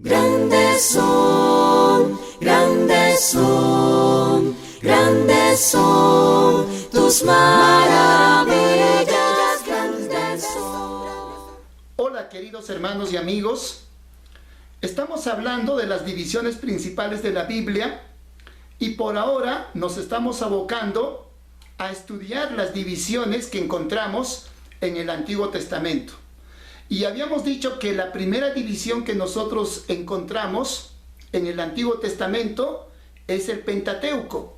Grandes son, grandes son, grandes son tus maravillas, grandes son. Hola queridos hermanos y amigos, estamos hablando de las divisiones principales de la Biblia y por ahora nos estamos abocando a estudiar las divisiones que encontramos en el Antiguo Testamento. Y habíamos dicho que la primera división que nosotros encontramos en el Antiguo Testamento es el Pentateuco.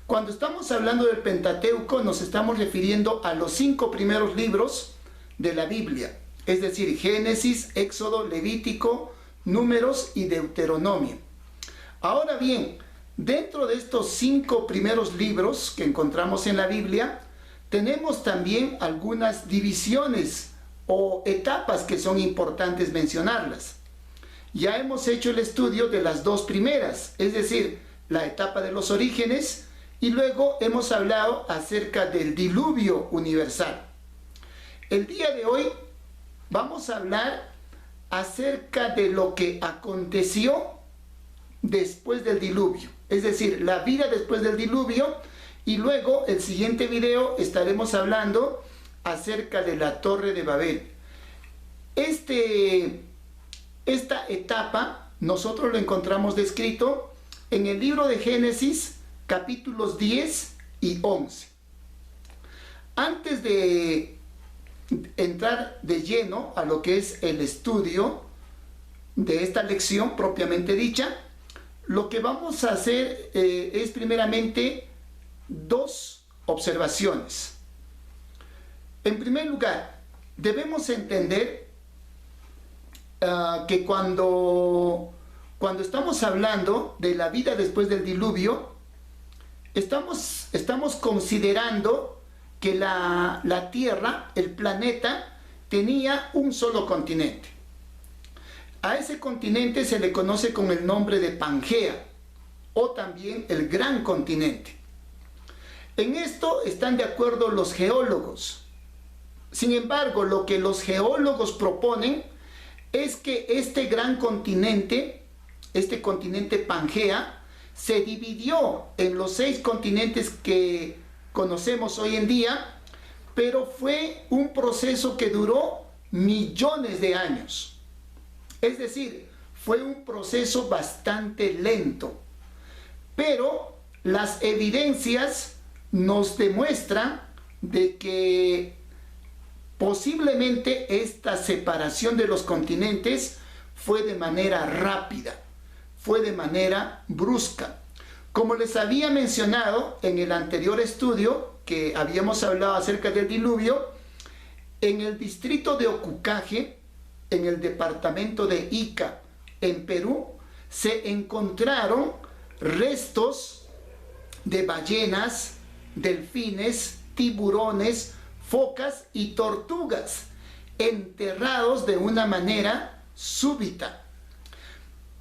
Cuando estamos hablando del Pentateuco nos estamos refiriendo a los 5 primeros libros de la Biblia, es decir, Génesis, Éxodo, Levítico, Números y Deuteronomio. Ahora bien, dentro de estos 5 primeros libros que encontramos en la Biblia, tenemos también algunas divisiones o etapas que son importantes mencionarlas. Ya hemos hecho el estudio de las 2 primeras, es decir, la etapa de los orígenes, y luego hemos hablado acerca del diluvio universal. El día de hoy vamos a hablar acerca de lo que aconteció después del diluvio, es decir, la vida después del diluvio, y luego el siguiente video estaremos hablando acerca de la Torre de Babel. Esta etapa nosotros lo encontramos descrito en el libro de Génesis, capítulos 10 y 11. Antes de entrar de lleno a lo que es el estudio de esta lección propiamente dicha, lo que vamos a hacer es primeramente 2 observaciones. En primer lugar, debemos entender que cuando estamos hablando de la vida después del diluvio, estamos considerando que la Tierra, el planeta, tenía un solo continente. A ese continente se le conoce con el nombre de Pangea, o también el Gran Continente. En esto están de acuerdo los geólogos. Sin embargo, lo que los geólogos proponen es que este gran continente, este continente Pangea, se dividió en los 6 continentes que conocemos hoy en día, pero fue un proceso que duró millones de años. Es decir, fue un proceso bastante lento. Pero las evidencias nos demuestran de que posiblemente esta separación de los continentes fue de manera rápida, fue de manera brusca. Como les había mencionado en el anterior estudio que habíamos hablado acerca del diluvio, en el distrito de Ocucaje, en el departamento de Ica, en Perú, se encontraron restos de ballenas, delfines, tiburones, focas y tortugas enterrados de una manera súbita.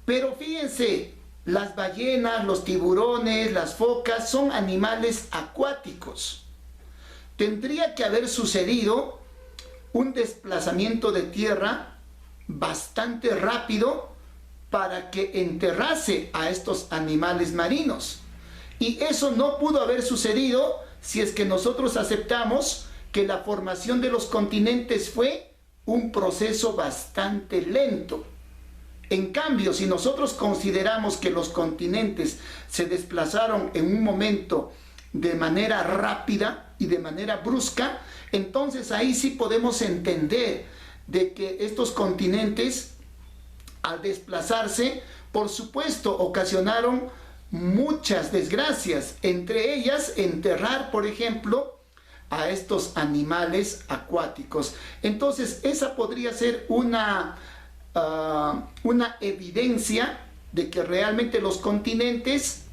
Pero fíjense, las ballenas, los tiburones, las focas son animales acuáticos. Tendría que haber sucedido un desplazamiento de tierra bastante rápido para que enterrase a estos animales marinos. Y eso no pudo haber sucedido si es que nosotros aceptamos que la formación de los continentes fue un proceso bastante lento. En cambio, si nosotros consideramos que los continentes se desplazaron en un momento de manera rápida y de manera brusca, entonces ahí sí podemos entender de que estos continentes, al desplazarse, por supuesto, ocasionaron muchas desgracias, entre ellas enterrar, por ejemplo, a estos animales acuáticos. Entonces, esa podría ser una evidencia de que realmente los continentes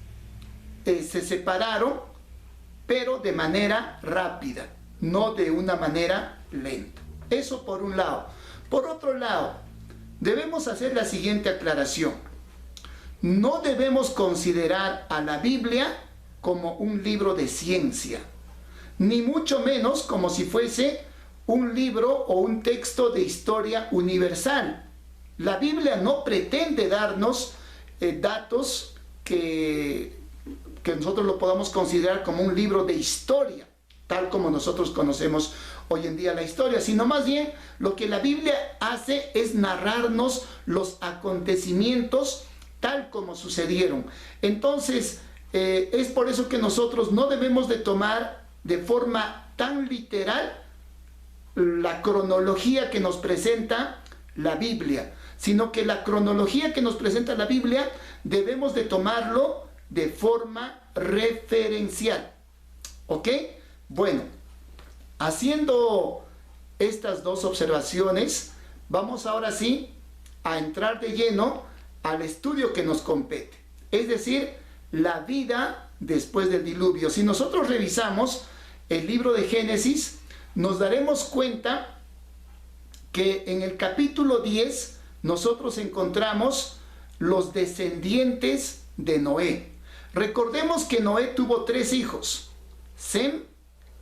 se separaron, pero de manera rápida, no de una manera lenta. Eso por un lado. Por otro lado, debemos hacer la siguiente aclaración. No debemos considerar a la Biblia como un libro de ciencia, ni mucho menos como si fuese un libro o un texto de historia universal. La Biblia no pretende darnos datos que nosotros lo podamos considerar como un libro de historia, tal como nosotros conocemos hoy en día la historia, sino más bien lo que la Biblia hace es narrarnos los acontecimientos tal como sucedieron. Entonces, es por eso que nosotros no debemos de tomar de forma tan literal la cronología que nos presenta la Biblia, sino que la cronología que nos presenta la Biblia debemos de tomarlo de forma referencial. ¿Ok? Bueno, haciendo estas dos observaciones, vamos ahora sí a entrar de lleno al estudio que nos compete, es decir, la vida después del diluvio. Si nosotros revisamos el libro de Génesis, nos daremos cuenta que en el capítulo 10 nosotros encontramos los descendientes de Noé. Recordemos que Noé tuvo 3 hijos, Sem,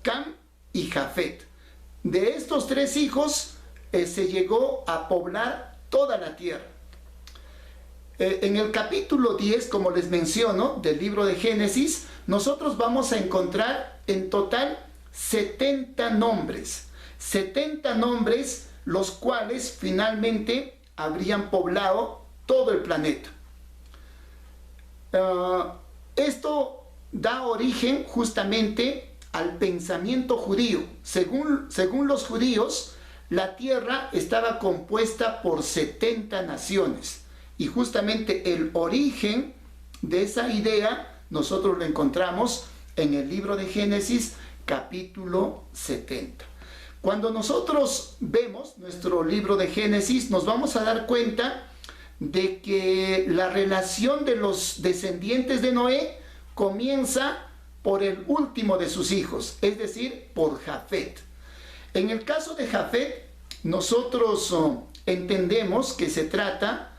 Cam y Jafet. De estos 3 hijos se llegó a poblar toda la tierra. En el capítulo 10, como les menciono, del libro de Génesis, nosotros vamos a encontrar en total 70 nombres. 70 nombres, los cuales finalmente habrían poblado todo el planeta. Esto da origen justamente al pensamiento judío. Según los judíos, la tierra estaba compuesta por 70 naciones. Y justamente el origen de esa idea nosotros lo encontramos en el libro de Génesis, capítulo 70. Cuando nosotros vemos nuestro libro de Génesis, nos vamos a dar cuenta de que la relación de los descendientes de Noé comienza por el último de sus hijos, es decir, por Jafet. En el caso de Jafet, nosotros entendemos que se trata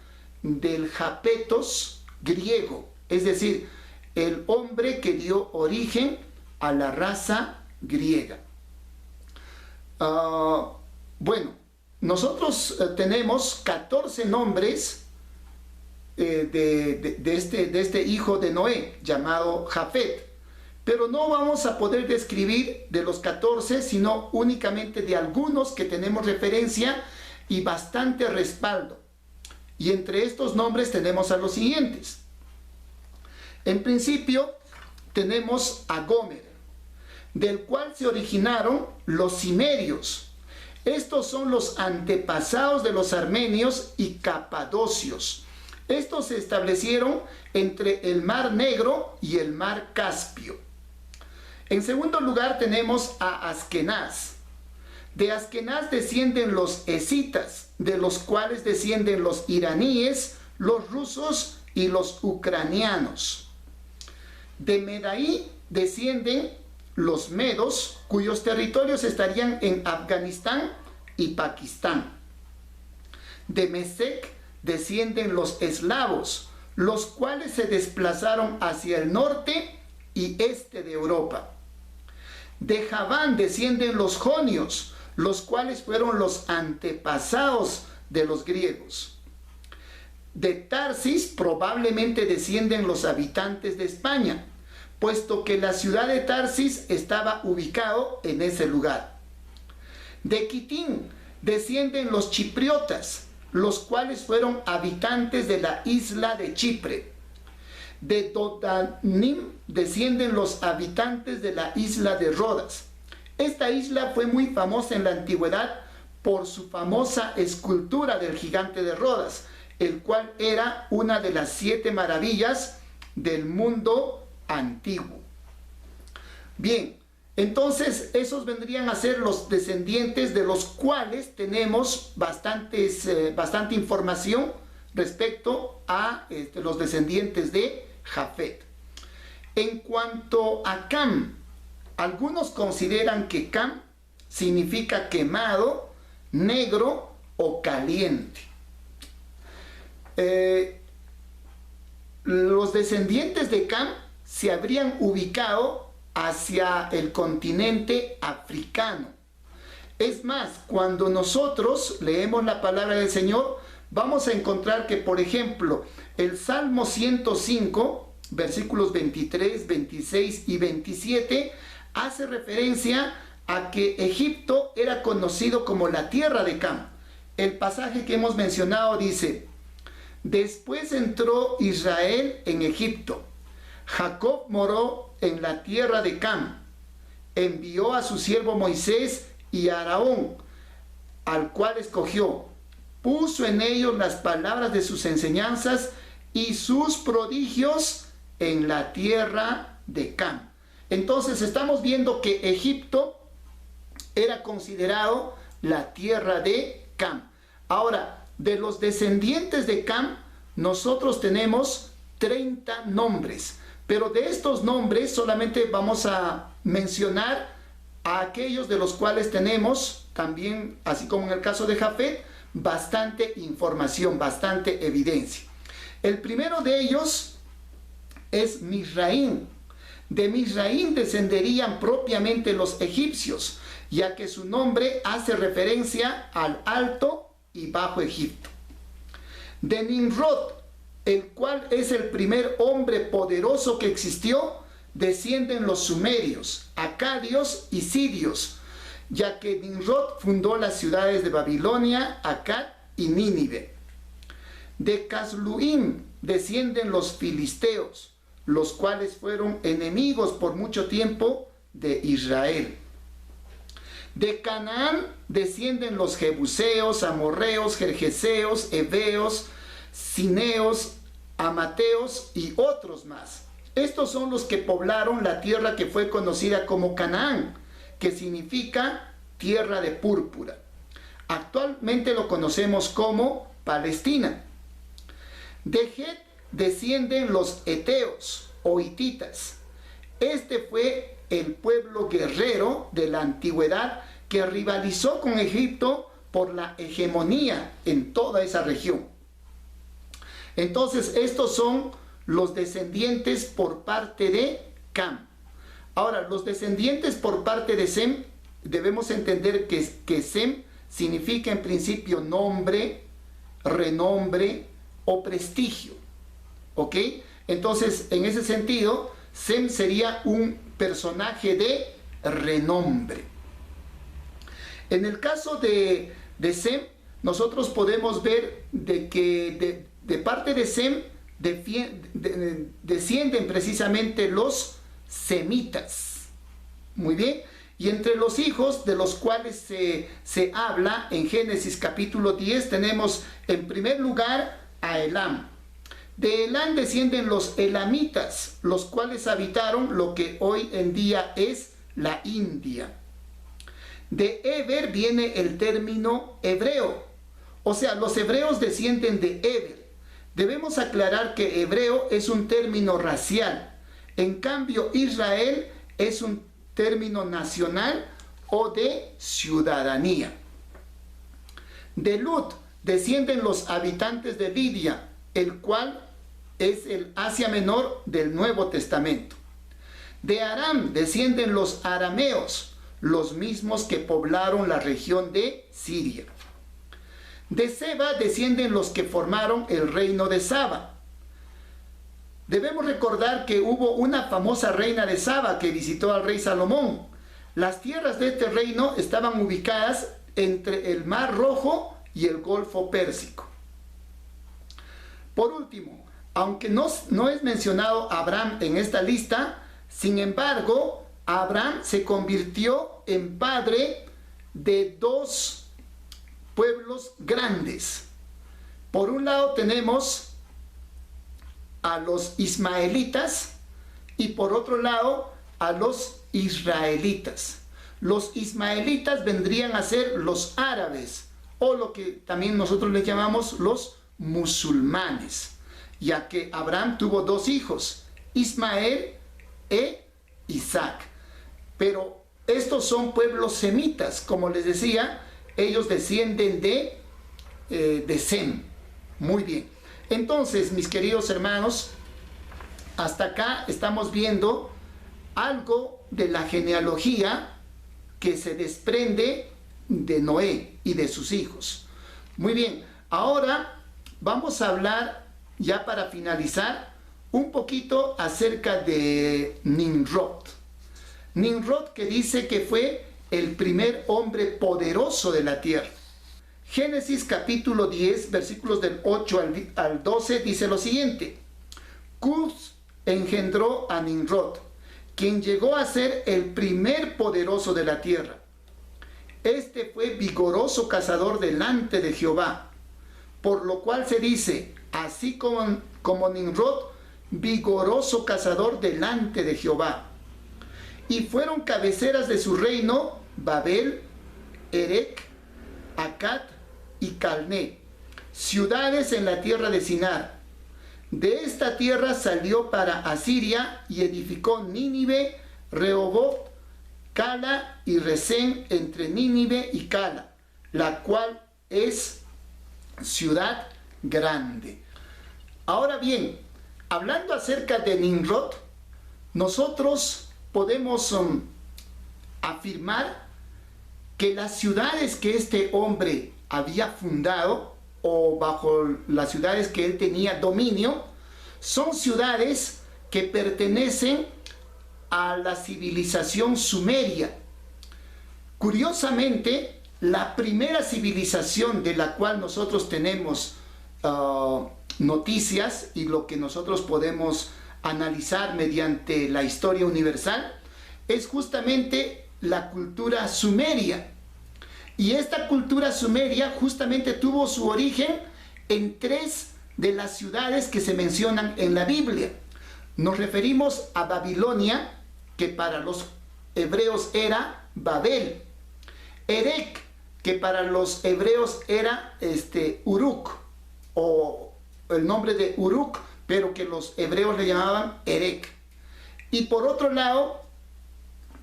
del Japetos griego, es decir, el hombre que dio origen a la raza griega. Bueno, nosotros tenemos 14 nombres de este hijo de Noé, llamado Jafet, pero no vamos a poder describir de los 14, sino únicamente de algunos que tenemos referencia y bastante respaldo. Y entre estos nombres tenemos a los siguientes. En principio tenemos a Gomer, del cual se originaron los cimerios. Estos son los antepasados de los armenios y capadocios. Estos se establecieron entre el Mar Negro y el Mar Caspio. En segundo lugar tenemos a Askenaz. De Askenaz descienden los escitas, de los cuales descienden los iraníes, los rusos y los ucranianos. De Medaí descienden los medos, cuyos territorios estarían en Afganistán y Pakistán. De Mesec descienden los eslavos, los cuales se desplazaron hacia el norte y este de Europa. De Javán descienden los jonios, los cuales fueron los antepasados de los griegos. De Tarsis probablemente descienden los habitantes de España, puesto que la ciudad de Tarsis estaba ubicado en ese lugar. De Quitín descienden los chipriotas, los cuales fueron habitantes de la isla de Chipre. De Dodanim descienden los habitantes de la isla de Rodas. Esta isla fue muy famosa en la antigüedad por su famosa escultura del gigante de Rodas, el cual era una de las 7 maravillas del mundo antiguo. Bien, entonces esos vendrían a ser los descendientes de los cuales tenemos bastante información respecto a los descendientes de Jafet. En cuanto a Cam, algunos consideran que Cam significa quemado, negro o caliente. Los descendientes de Cam se habrían ubicado hacia el continente africano. Es más, cuando nosotros leemos la palabra del Señor, vamos a encontrar que, por ejemplo, el Salmo 105, versículos 23, 26 y 27, hace referencia a que Egipto era conocido como la tierra de Cam. El pasaje que hemos mencionado dice: después entró Israel en Egipto. Jacob moró en la tierra de Cam. Envió a su siervo Moisés y a Aarón, al cual escogió. Puso en ellos las palabras de sus enseñanzas y sus prodigios en la tierra de Cam. Entonces estamos viendo que Egipto era considerado la tierra de Cam. Ahora, de los descendientes de Cam, nosotros tenemos 30 nombres, pero de estos nombres solamente vamos a mencionar a aquellos de los cuales tenemos también, así como en el caso de Jafet, bastante información, bastante evidencia. El primero de ellos es Misraín. De Misraín descenderían propiamente los egipcios, ya que su nombre hace referencia al Alto y Bajo Egipto. De Nimrod, el cual es el primer hombre poderoso que existió, descienden los sumerios, acadios y sirios, ya que Nimrod fundó las ciudades de Babilonia, Akkad y Nínive. De Casluim descienden los filisteos, los cuales fueron enemigos por mucho tiempo de Israel. De Canaán descienden los jebuseos, amorreos, gergeseos, heveos, cineos, amateos y otros más. Estos son los que poblaron la tierra que fue conocida como Canaán, que significa tierra de púrpura. Actualmente lo conocemos como Palestina. De Het descienden los eteos o hititas. Este fue el pueblo guerrero de la antigüedad que rivalizó con Egipto por la hegemonía en toda esa región. Entonces, estos son los descendientes por parte de Cam. Ahora, los descendientes por parte de Sem, debemos entender que Sem significa en principio nombre, renombre o prestigio. ¿Ok? Entonces, en ese sentido, Sem sería un personaje de renombre. En el caso de Sem, nosotros podemos ver de que de parte de Sem descienden precisamente los semitas. Muy bien. Y entre los hijos de los cuales se habla en Génesis capítulo 10 tenemos en primer lugar a Elam. De Elam descienden los elamitas, los cuales habitaron lo que hoy en día es la India. De Eber viene el término hebreo, o sea, los hebreos descienden de Eber. Debemos aclarar que hebreo es un término racial, en cambio Israel es un término nacional o de ciudadanía. De Lut descienden los habitantes de Lidia, el cual es el Asia Menor del Nuevo Testamento. De Aram descienden los arameos, los mismos que poblaron la región de Siria. De Seba descienden los que formaron el reino de Saba. Debemos recordar que hubo una famosa reina de Saba que visitó al rey Salomón. Las tierras de este reino estaban ubicadas entre el Mar Rojo y el Golfo Pérsico. Por último, aunque no es mencionado Abraham en esta lista, sin embargo, Abraham se convirtió en padre de dos pueblos grandes. Por un lado tenemos a los ismaelitas y por otro lado a los israelitas. Los ismaelitas vendrían a ser los árabes o lo que también nosotros les llamamos los musulmanes, ya que Abraham tuvo dos hijos, Ismael e Isaac. Pero estos son pueblos semitas, como les decía, ellos descienden de Sem. Muy bien. Entonces, mis queridos hermanos, hasta acá estamos viendo algo de la genealogía que se desprende de Noé y de sus hijos. Muy bien, ahora vamos a hablar, ya para finalizar, un poquito acerca de Nimrod. Nimrod, que dice que fue el primer hombre poderoso de la tierra. Génesis capítulo 10, versículos del 8 al 12, dice lo siguiente. Cus engendró a Nimrod, quien llegó a ser el primer poderoso de la tierra. Este fue vigoroso cazador delante de Jehová, por lo cual se dice, así como Nimrod, vigoroso cazador delante de Jehová. Y fueron cabeceras de su reino Babel, Erec, Akkad y Calné, ciudades en la tierra de Sinar. De esta tierra salió para Asiria y edificó Nínive, Rehoboth, Cala y Resén entre Nínive y Cala, la cual es ciudad grande. Ahora bien, hablando acerca de Nimrod, nosotros podemos afirmar que las ciudades que este hombre había fundado, o bajo las ciudades que él tenía dominio, son ciudades que pertenecen a la civilización sumeria. Curiosamente, la primera civilización de la cual nosotros tenemos noticias y lo que nosotros podemos analizar mediante la historia universal es justamente la cultura sumeria. Y esta cultura sumeria justamente tuvo su origen en 3 de las ciudades que se mencionan en la Biblia. Nos referimos a Babilonia, que para los hebreos era Babel. Erec, que para los hebreos era Uruk, o el nombre de Uruk, pero que los hebreos le llamaban Erec. Y por otro lado,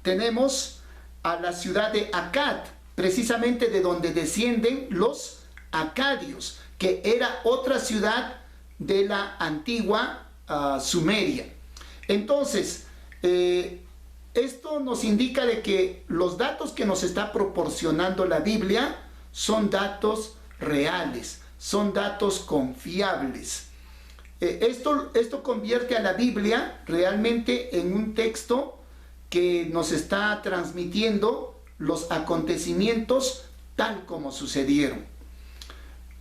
tenemos a la ciudad de Akkad, precisamente de donde descienden los acadios, que era otra ciudad de la antigua Sumeria. Entonces, esto nos indica de que los datos que nos está proporcionando la Biblia son datos reales, son datos confiables. Esto convierte a la Biblia realmente en un texto que nos está transmitiendo los acontecimientos tal como sucedieron.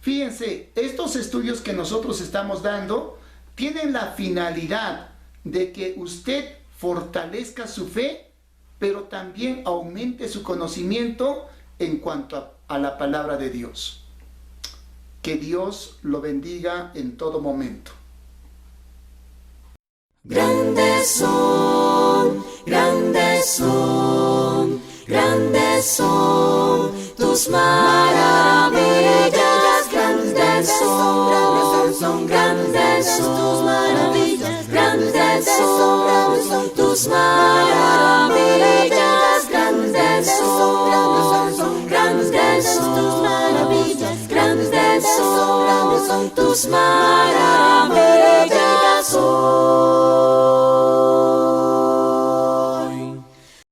Fíjense, estos estudios que nosotros estamos dando tienen la finalidad de que usted fortalezca su fe, pero también aumente su conocimiento en cuanto a la palabra de Dios. Que Dios lo bendiga en todo momento. Grandes son, grandes son, grandes son tus maravillas, grandes son, grandes son tus maravillas, grandes son tus maravillas, grandes son, grandes son tus maravillas, grandes son tus maravillas.